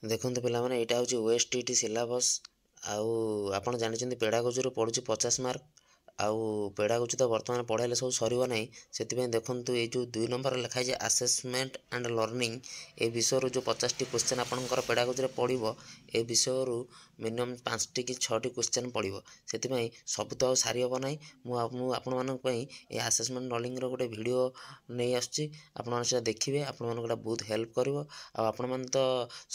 देखते पे यहाँ हूँ ओएसटीटी सिलेबस आउ आप जानते पेडागोजी पड़ुଛି 50 मार्क आउ पेडागोजी तो बर्तमान पढ़ाइले सब सर ना से देखूँ ये जो 2 नंबर लिखाई आसेसमेंट एंड लर्निंग ए विषय जो 50टी क्वेश्चन आपंकर पेडागोजी पड़ो ए विषय मिनिमम 5टी कि 6टी क्वेश्चन पड़ो से सब तो सारी हम ना मुझे आसेसमेंट लर्निंग गोटे वीडियो नहीं आसुँच देखिए आप बहुत हेल्प कर आपण तो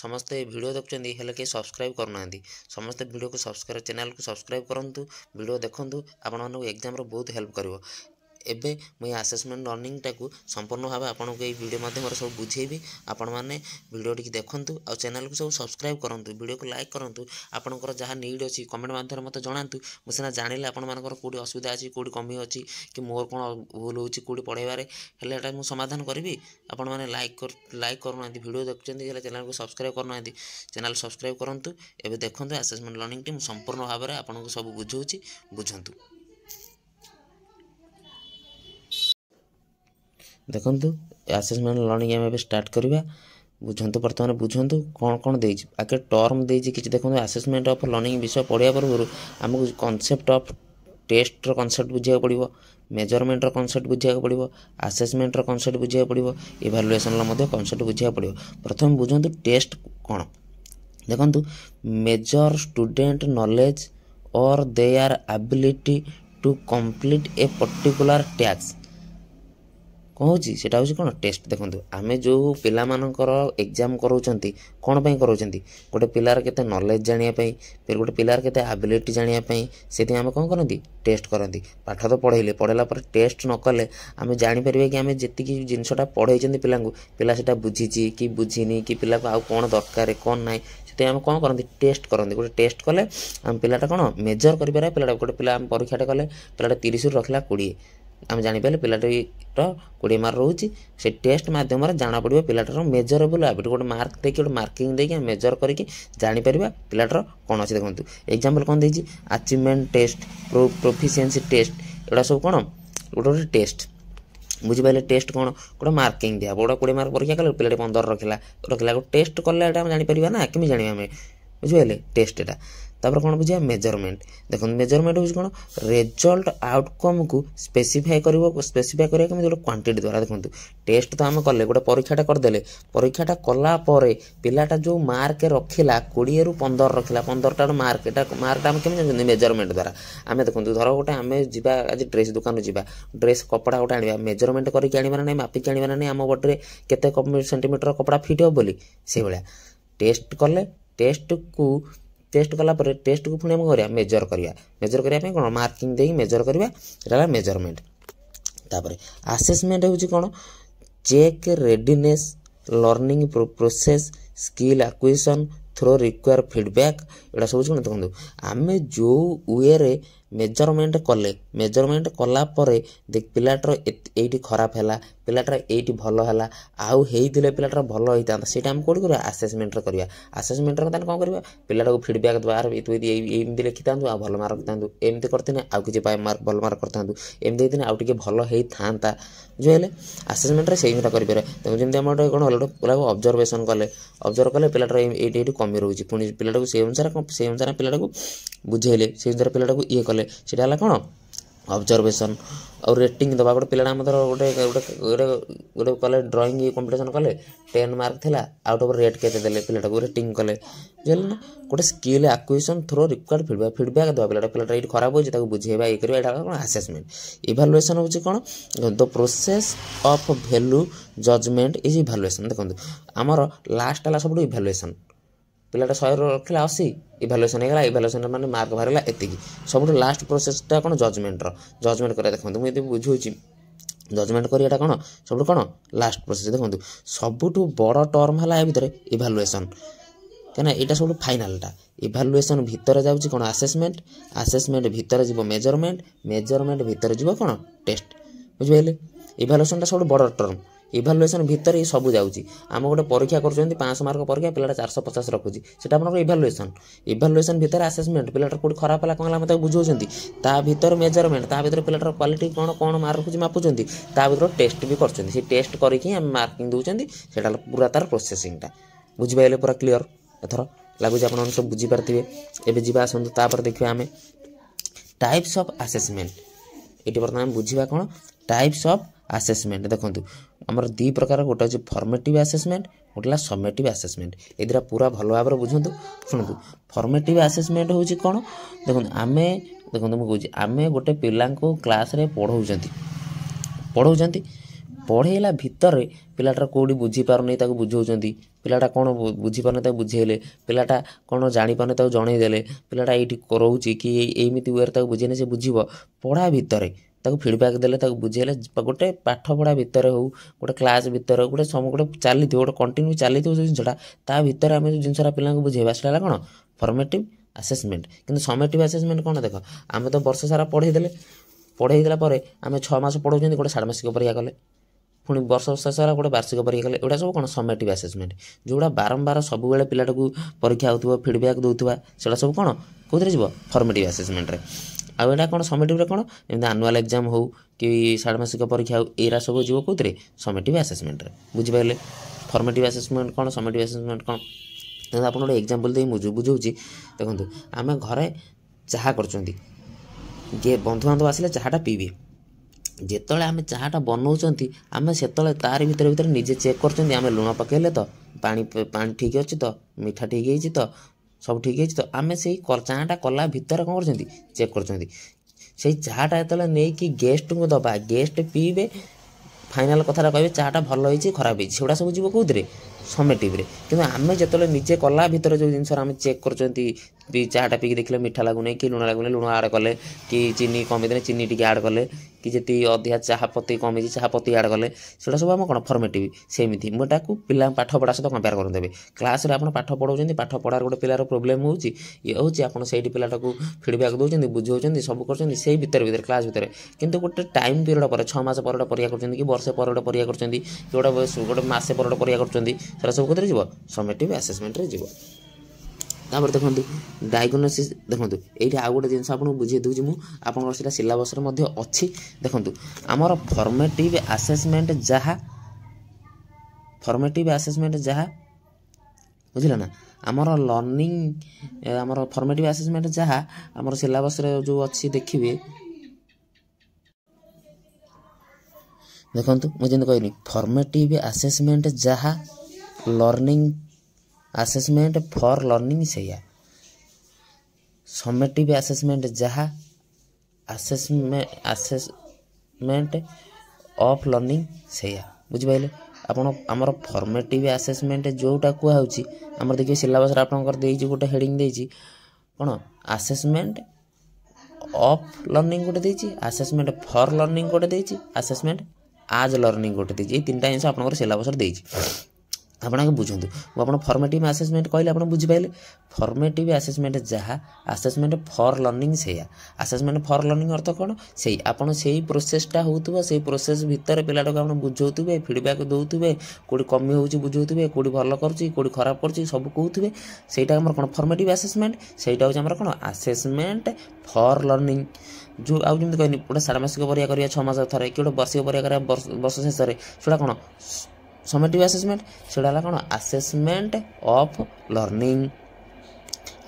समस्ते वीडियो देखते हेल्ले कहीं सब्सक्राइब करना समस्ते वीडियो को सब्सक्राइब चैनल को सब्सक्राइब करूँ वीडियो देखूँ आपण एग्जाम बहुत हेल्प कर एबे मुझे आसेसमेंट लर्निंग टाक संपूर्ण भाव आपको ये वीडियो माध्यम सब बुझेबी आपण मैंने वीडियो टी देखूँ और चैनल को सब सब्सक्राइब करूँ वीडियो को लाइक करूँ आपंकर जहाँ नीड अच्छी कमेंट माध्यम मत जनातु मुझे जाने आपर कौटी असुविधा अच्छी कौटी कमी अच्छी कि मोर कौन भूल हो पढ़ेबारे हेल्ला मुझे समाधान करी आपण मैंने लाइक करूना वीडियो देखते चैनल को सब्सक्राइब करना चैनल सब्सक्राइब करूँ एवं देखते आसेसमेंट लर्निंग टी संपूर्ण भाव में आपको सब बुझाऊँगी बुझंतु देखूँ आसेसमेंट लर्निंग आम स्टार्ट करवा बुझंतु बर्तमान बुझंतु कौन कौन दे आगे टर्म दे कि देखो आसेसमेंट ऑफ लर्निंग विषय पढ़ा पूर्व आमको कॉन्सेप्ट ऑफ टेस्ट कॉन्सेप्ट बुझा पड़ो मेजरमेंट कॉन्सेप्ट बुझा पड़ो आसेसमेंट कॉन्सेप्ट बुझा पड़ो इवैल्यूएशन कॉन्सेप्ट बुझा पड़ो प्रथम बुझंतु टेस्ट कौन देखंतु मेजर स्टूडेंट नॉलेज और their ability to complete a particular task कौन से कौन टेस्ट देखो आम जो पिलामानकर एग्जाम कराउछंती कौन पे कराउछंती गोटे पिलार केते नॉलेज जानियापाई फिर गोटे पिलार केते एबिलिटी जानियापाई से आम कौन करती टेस्ट करती पाठ तो पढ़ेले पढ़ेला पर टेस्ट न कले आम जापर कि आम जी जिनसा पढ़े पिला पिला से बुझी कि बुझीनी कि पिला को आउ कौन दरकार कौन ना से आम कौन करती टेस्ट करती गोटे टेस्ट कले आम पिलाटा कौन मेजर कर पिला गोटे पिला आम परीक्षाटे कले पिलाटा 30 रखला 20 आम जापर पिलाटर 20 मार्क रोचे से टेस्ट मध्यम जाना पड़ो पिलाटर मेजरेबल एबिलिटी गोटे मार्क देखिए गोटे मार्किंग देखिए मेजर करके जापर पिलाटर कौन अच्छे देखो एग्जाम्पल कौन देती अचिवमेंट टेस्ट प्रोफिशिएंसी टेस्ट एटा सब कौन गोटे गोटे टेस्ट बुझिपारे टेस्ट कौन गोटे मार्किंग दिया गोटे 20 मार्क परीक्षा कले पिला 15 रखला गोटे टेस्ट कले जापर ना केमी जाना आम बुझे टेस्ट एटा तापर कौन बुझा मेजरमेंट देखो मेजरमेंट हूँ कौन रिजल्ट आउटकम को स्पेसिफाई करा गोटे क्वांटिटी द्वारा देखो टेस्ट तो आम कले गोटे परीक्षाटा करदे परीक्षाटा कलापर पिलाटा जो मार्क रखिला 20 ରୁ 15 रखिला 15टा मार्कटा आम केमी जानते मेजरमेंट द्वारा आम देखो धर गोटे आम जा आज ड्रेस दुकान जा ड्रेस कपड़ा गोटे आने मेजरमेंट करके आने ना मापिक आने ना आम बॉडी केते सेंटीमीटर कपड़ा फिट हो बोली से भाया टेस्ट कले टेस्ट कलापर टेस्ट को पुणी आम मेजर करने कौन मार्किंग दे मेजर करवा मेजरमेंट तापर आसेसमेंट हूँ कौन check readiness learning process skill acquisition through require feedback एटा सब कौन देखो आम जो वे मेजरमेंट कलापर देख पिलाटर ये खराब है पिलाटर ये भल है आउ होते पिलाटर भल होता से कौट कर आसेसमेंट करवा आसेसमेंट कौन कर पिलाटा को फीडबैक द्वारा एमती लिखी था भल मार्क था एमती करते आउ कि मार्क भल मार्क करता एमती आउ टे भल होता बुझे आसेसमेंट से करें जमी आम गोटे कौन पिला ऑब्जर्वेशन कले पिलाटर ये कमी रोचे पुणी पिलाटा को से अनुसार पिलाटा को बुझेले से अनुसार पिलाटा को ये कले से कौन ऑब्जर्वेशन और रेटिंग दबा गोटे पिला गोटे गोटे कले ड्राइंग कंपटीशन कले 10 मार्क थिला आउट ऑफ रेट केते देले पिलाटा को रेटिंग कले बुझल ना गोटे skill acquisition through required feedback दबा पिलाटा ये खराब होची ताको बुझेबा ये करबा एटा कोन असेसमेंट इवैल्यूएशन होची कोन the process of value judgement is evaluation देखो हमर लास्ट वाला सब इवैल्यूएशन पिलाटा 100 रखला 80 इवैल्यूएशन होगा इवैल्यूएशन माने मार्क बाहरला एति सब लास्ट प्रोसेसटा कौन जजमेंट कर देखो मुझे बुझे जजमेंट करियाटा कौन सब कौन लास्ट प्रोसेस देखो सबुठ बड़ टर्म है भितर इवैल्यूएशन क्या यहाँ सब फाइनालटा इवैल्यूएशन भितर जाऊँगी कौन आसेसमेंट भितर जीव मेजरमेंट भितर जीव कौन टेस्ट बुझे इवैल्यूएशन सब बड़ टर्म इवैल्यूएशन भितर ये सब जाऊँगी आम गोटे परीक्षा कर 500 मार्क परीक्षा पिलाटा 450 रखुची से इवैल्यूएशन भितर आसेसमेंट पिलाटा कोई खराब है कौन मतलब बुझाऊँगी ता भीतर मेजरमेंट ता भीतर पिलाटर क्वालिटी कौन कौन मार्क रखुची मापुंट ता भीतर टेस्ट भी कर टेस्ट करके मार्किंग दूसरी से पूरा तार प्रोसेसिंगटा बुझिपारे पूरा क्लीयर एथर लगुच आप सब बुझीपारे। एवं जावा आसतु तापर देखिए आम टाइप्स ऑफ असेसमेंट। ये बर्तमान बुझा कौन टाइप्स ऑफ असेसमेंट। देखो आमर दी प्रकार गोटे अच्छे फॉर्मेटिव असेसमेंट गोटे समेटिव असेसमेंट। ये दुटा पूरा भल भाव में बुझु शुणु। फॉर्मेटिव असेसमेंट हूँ कौन देखो आम देखो मुझे आम गोटे पिला क्लास रे पढ़ाऊँ पढ़ेला भितर पिलाटार कौटी बुझीपारनी बुझाऊँ पिलाटा कौन बुझीपारनी बुझेले पिलाटा कौन जापारे जनईदे पिलाटा ये रोचे कि एमती वे बुझेने से बुझब पढ़ा भितर फीडबैक देले बुझेले गोटे पाठ पढ़ा भितर हो गोटे क्लास भितर गोटे गोटे चली गोटे कंटिन्यू चली जो जिनसा ता भितर आम जो जिनसा पिला बुझेगा सेटा कौन फॉर्मेटिव असेसमेंट। किंतु समेटिव असेसमेंट कौन देख आम तो वर्ष सारा पढ़ेदेला आम 6 मास पढ़ाऊँ गोटे षाण्मासिक परीक्षा कले पुणी वर्ष शेष गोटे वार्षिक परीक्षा कले एटा सब कौन समेटिव असेसमेंट जोड़ा बारंबार सब पिलाटा परीक्षा होता फीडबैक दूसरा से सब कौन कौन जी फॉर्मेटिव असेसमेंट रे। आउ एटा कौन समेटिव कौन एमती आनुआल एग्जाम हो कि षाण्मासिक परीक्षा हो एरा सब जीव कौन समेटिव असेसमेंट रे बुझिपारे। फॉर्मेटिव असेसमेंट कौन समेटिव असेसमेंट कौन आप गोटे एग्जाम्पल दे बुझाऊँ। देखो आम घरे चाह कर बंधुबांधव आसिले चाहटा पीबे जिते आम चाहटा बनाऊँ आम से तार भर निजे चेक कर आम लुण पकड़े तो पानी ठीक अच्छी तो मीठा ठीक है तो सब ठीक है तो आम से चाहटा कला भितर कौन कर चेक कर चाहटा जो नहीं कि गेस्ट को दबा गेस्ट पीबे फाइनाल कथा कहे चाहटा भल होती खराब होगा सब जीव कौन समेटिव कि आम जो निजे कला भितर जो जिन आम चेक कर चाहटा पीकी देखले मीठा लगुनि कि लुण लगुनि लुण आड कले कि चीनी कमी चीनी टी आड कले कि जी अधिका चाहपत्ती कमी चाहपत्ती आड कले से सब आम कौन फॉर्मेटिव सेमती मुझे पिला पाठ पढ़ा सहित कंपेयर करदेवे क्लास आप पाठ पढ़ाऊँ पाठ पढ़ार गोटे पिलार प्रोब्लेम होची ये हूँ आप पिलाटा को फीडबैक दौरान बुझाऊँ सब कर भर क्लास भितर किंतु गोटे टाइम पीरियड पर 6 मास पर परीक्षा कर वर्षे पर गोटे परीक्षा कर गोटे मसे पर गोटे परीक्षा कर सब कौन जीव समेटिव असेसमेंट रे जीव। तापर देखो डायग्नोसिस देखो ये आउ गोटे जिन आपको बुझे दूसरी मुझे सिलेबस अच्छी। देखो आमर फॉर्मेटिव असेसमेंट जहाँ बुझल ना आमर लर्निंग आमर फॉर्मेटिव असेसमेंट जहाँ आमर सिलेबस जो अच्छी देखिए देखो मुझे कहनी फॉर्मेटिव असेसमेंट जहाँ लर्निंग असेसमेंट फॉर लर्निंग से समेटिव असेसमेंट जहाँ असेसमेंट ऑफ लर्निंग से बुझिपारे आपन आमर फॉर्मेटिव असेसमेंट जोटा कहुच्छी आम देखिए सिलेबस आपंकर गोटे हेडिंग देती कौन असेसमेंट ऑफ लर्निंग गोटे देती असेसमेंट फॉर लर्निंग गोटे देती असेसमेंट आज लर्निंग गोटे देती 3टा जिन आप सिलेबस देती आपको बुझुँ आप फॉर्मेटिव असेसमेंट कहले आप बुझिपारे फॉर्मेटिव असेसमेंट जहाँ असेसमेंट फॉर लर्निंग से असेसमेंट फॉर लर्निंग अर्थ कौन से आपड़ से प्रोसेसटा होता से प्रोसेस भितर पिलाटा को बुझाऊे फीडबैक दौथे कौटी कमी हो बुझाऊे कौटी भल करोटी खराब कर सब कहते सहीटा आम कौन फॉर्मेटिव असेसमेंट सहीटा हूँ आम कौन असेसमेंट फॉर लर्निंग जो आउ जमी कहनी गोटे षाण्मासिक परीक्षा करिया 6 मास थे कि गोटे वार्षिक परीक्षा करिया वर्ष शेष से कौन समेटिव असेसमेंट से कौन असेसमेंट ऑफ लर्निंग।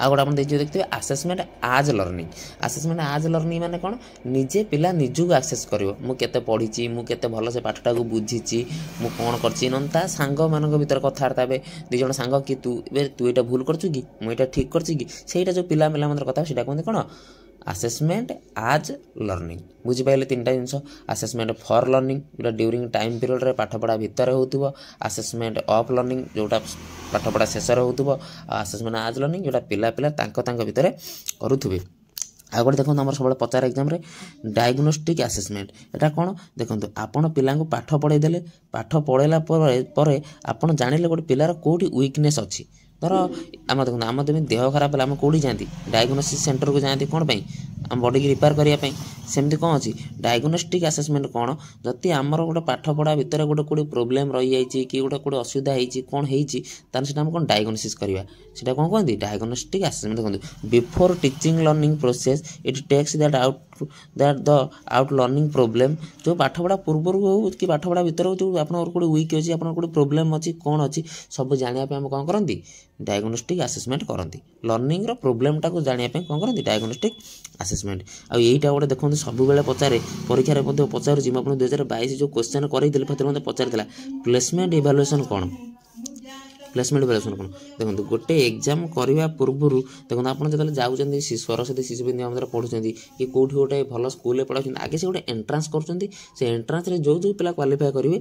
आ गोटे आप देखिए असेसमेंट आज लर्निंग माने कौन निजे पिला निजू एक्सेस कर मुझे पढ़ी मुझे भल से पाठटा को बुझी मु कौन कर सांग मान भर कथबार्ता हे दुज सांग कि तू यहाँ भूल करचु कि मुझे ठीक करटा जो पिला मिला मतलब कथा से कहते कौन असेसमेंट आज लर्निंग बुझिपारे 3टा जिनस असेसमेंट फॉर लर्निंग जोटा ड्यूरिंग टाइम पीरियड रे पाठपढ़ा भितर हो असेसमेंट ऑफ लर्निंग जोटा पाठपढ़ा शेष हो असेसमेंट आज लर्निंग जोटा पिला भितर करुवे। आ गए देखो आम सब पचार एग्जाम रे डायग्नोस्टिक असेसमेंट एटा कौन देखो आपण पिला पाठ पढ़ाईदे पाठ पढ़ेला आपड़ जानिले गोटे पिलार कौटी वीकनेस अच्छी धर आम देखो आम जमी देह खराब है आम कौटी जाती डायग्नोसिस सेंटर को जाती कौन आम बॉडी की रिपेयर करने सेमती कौन अच्छी डायग्नोस्टिक असेसमेंट कौन जदि आमर गोटे पाठ पढ़ा भितर गोटे कोई प्रोब्लेम रही जाइए कि गोटे असुविधा होती कौन होती हम कौन डायग्नोसिस करवा से कौन कहते डायग्नोस्टिक असेसमेंट। देखो before teaching learning process it takes that out that the out learning problem जो पाठ पढ़ा पूर्व हो कि पाठ पढ़ा भर जो आप वीक अच्छी आप प्रोब्लेम अच्छी कौन अच्छी सब जानापी आम कौन करती डायग्नोस्टिक आसेसमेंट करती लर्निंग प्रोब्लेमटा को जानापी कौन करती डायग्नोस्टिक आसेसमेंट आईटा गोटे देखो सब पचारे परीक्षार पचारूँ मुझे 2022 जो क्वेश्चन कर पचार प्लेसमेंट इभालुएसन कौन प्लेसमेंट इभालुएसन कौन देखो गोटे एग्जाम करने पूर्व देखो आप जो जाऊँच सरस्वती शिशु विद्या मंदिर पढ़ुं कि कौटी गोटे भल स्कूल पढ़ाई आगे से गोटे एंट्रांस कर एंट्रांस जो जो पिला क्वालिफाई करेंगे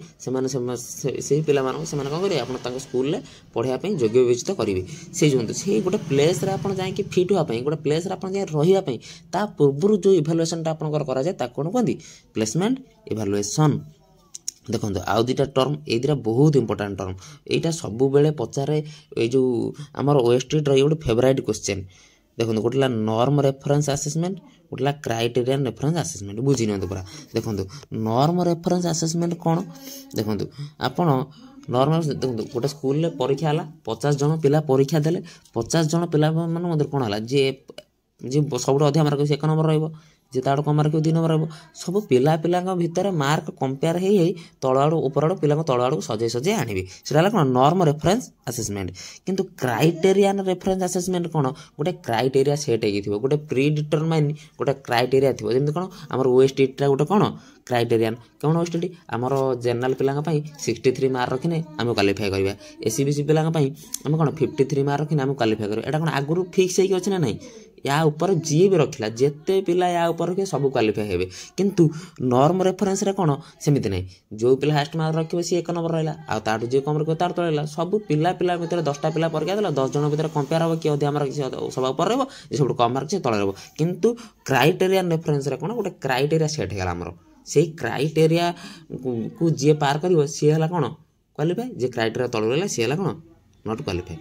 से पिला कौन करेंगे आप स्कूल में पढ़ाई योग्य विवेचित करेंगे से जो से गोटे प्लेस जाकि फिट हाँपाई गोटे प्लेस रही पूर्व जो इभालुएसनटा आपंकर कराए कौन कहते प्लेसमेंट इभालुएसन देखो आउ दुटा टर्म ये दुटा बहुत इंपोर्टाट टर्म यहाँ सब बेले पचारे ये जो आम ओएसटी रही गोटे फेवराइट क्वेश्चन देखो गोटे नॉर्म रेफरेंस असेसमेंट गोटे क्राइटेरियन रेफरेंस असेसमेंट बुझी नि पूरा देखो नॉर्म रेफरेंस असेसमेंट कौन देखो आपण नॉर्मल देखो गोटे स्कूल में परीक्षा है 50 जन पिला परीक्षा देले 50 जन पिला मान कौन है जी सब अधिक मार्क 1 नंबर रही जे ताड़ कम मार्क 2 नंबर रहा सब पिला भितर मार्क कंपेयर हो तल आड़ ऊपर आड़ पिला तल आड़ सजे सजे आने से कौन नॉर्म रेफरेंस असेसमेंट किंतु क्राइटेरियन रेफरेंस असेसमेंट कौन गोटे क्राइटेरिया सेट हो गोटे प्री डिटरमाइन गोटे क्राइटेरिया थी जमी कौन आम ओएसटीटा गोटे कौन क्राइटेरियन कौन ओएसटी आमर जनरल पिला 63 मार्क रखिने आम क्वालिफाई करवा एससीबीसी पिला आम कौन 53 मार्क रखिने आम क्वालिफाई करवा यहाँ कौन आगुरी फिक्स होगी अच्छे ना नहीं या ऊपर जी भी रखला जिते पिला या ऊपर रखे सब क्वालिफाई हेबे किंतु नॉर्म रेफरेंस रे कौन सेमिति नहीं जो पिला हास्ट मार्क रखिबे सी 1 नंबर रहला आ ताटू जे कम रखिबे तार तले रहला सब पिला भितर 10टा पिला परीक्षा देला 10 जन भितर कंपेयर हो कि अधिक मार्क सब ऊपर रहबो जे सब कम मार्क से तले रहबो किंतु क्राइटेरियन रेफरेंस रे कौन गोटे क्राइटेरिया सेट हेला हमर से क्राइटेरिया को जे पार करिवो सी हला कौन क्वालिफाई जे क्राइटेरिया तले रहला सी हला कौन नॉट क्वालिफाई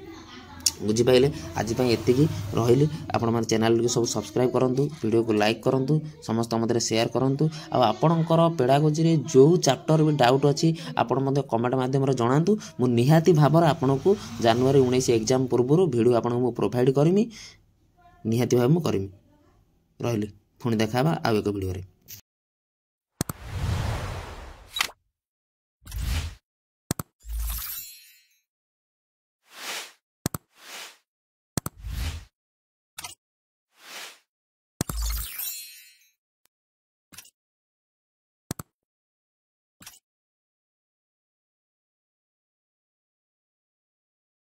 बुझीपारे आज एतिकी रही आपण मैंने चैनल को सब सब्सक्राइब करूँ वीडियो को लाइक करूँ समस्त मध्य शेयर करूँ आपणकर पेडागोजी जो चैप्टर भी डाउट अच्छी आपण कमेंट माध्यम जनातु मु निहाती भाव आपन को जनवरी 19 एग्जाम पूर्व वीडियो आपको प्रोवाइड करमी निहाती भाव मुझे रही पुणी देखा आउ एक वीडियो।